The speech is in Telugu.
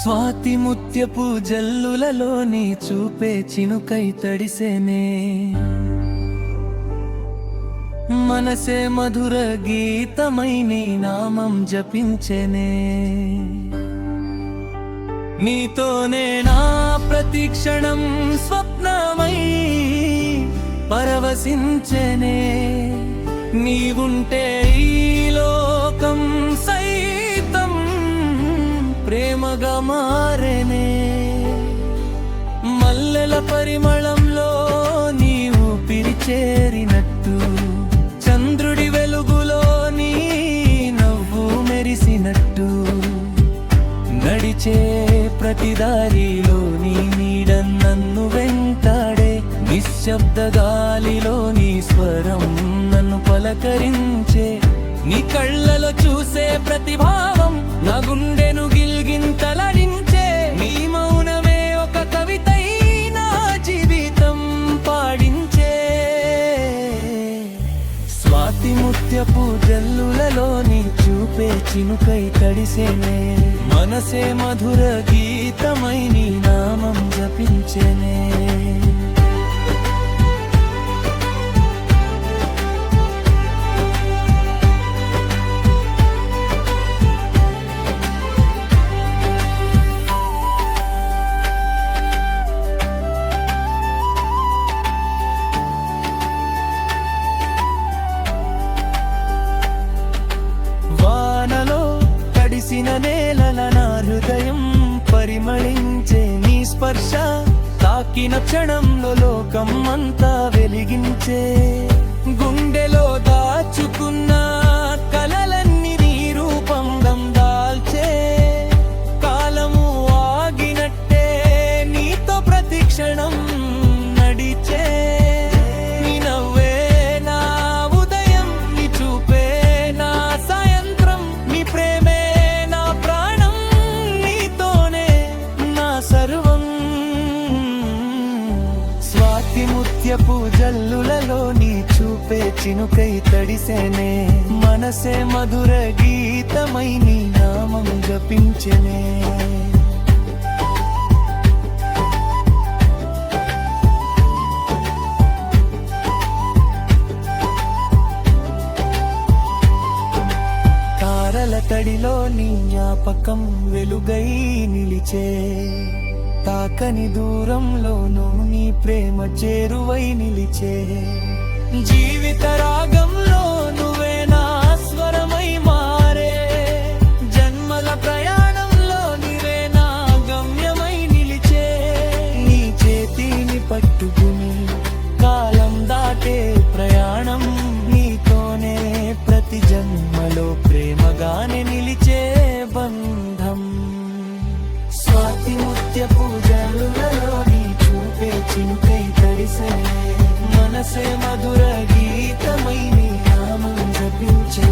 స్వాతి ముత్యపు జల్లులలోని చూపే చినుకై తడిసేనే, మనసే మధుర గీతమై నీ నామం జపించెనే. నీతోనే నా ప్రతిక్షణం స్వప్నమై పరవశించెనే. నీవుంటే ఈ లోకం సైతం ప్రేమగా మారెనే. మల్లెల పరిమళంలో నీవు పిరిచేరినట్టు, చంద్రుడి వెలుగులో నీ నవ్వు మెరిసినట్టు, నడిచే ప్రతి దారిలో నీ నీడ నన్ను వెంటాడే. నిశ్శబ్ద గాలిలో నీ స్వరం నన్ను పలకరించే. నీ కళ్ళలో చూసే ప్రతిభావం నా గుండెను గిల్గింతలడించే. నీ మౌనమే ఒక కవితై నా జీవితం పాడించే. స్వాతి ముత్యపు జల్లులలో నీ చూపే చినుకై తడిసేనే, మనసే మధుర గీతమై నీ నామం జపించెనే. నేలల నా హృదయం పరిమళించే. నీ స్పర్శ తాకిన క్షణంలో లోకం అంతా వెలిగించే. గుండెలో దాచుకున్న కలలన్నీ నీ రూపం దాల్చే. కాలము ఆగినట్టే నీతో ప్రతి క్షణం నడిచే. నీ నవ్వే నా ఉదయం, నీ చూపే నా సాయంత్రం, నీ ప్రేమే సర్వం. స్వాతి ముత్యపు జల్లులలో నీ చూపే చినుకై తడిసేనే, మనసే మధుర గీతమై నీ నామం జపించెనే. తారల తడిలో నీ జ్ఞాపకం వెలుగై నిలిచే. తాకని దూరంలోనూ నీ ప్రేమ చేరువై నిలిచే. జీవిత రాగంలో నువ్వే నా స్వరమై మారే. జన్మల ప్రయాణంలో నీవే నా గమ్యమై నిలిచే. నీ చేతిని పట్టుకుని కాలం దాటే ప్రయాణం నీతోనే, ప్రతి జన్మలో ప్రేమగానే నిలిచే బంధం. స్వాతి ముత్యపు జల్లులలో నీ చూపే చినుకై తడిసేనే, మనసే మధుర గీతమై నీ నామం జపించే.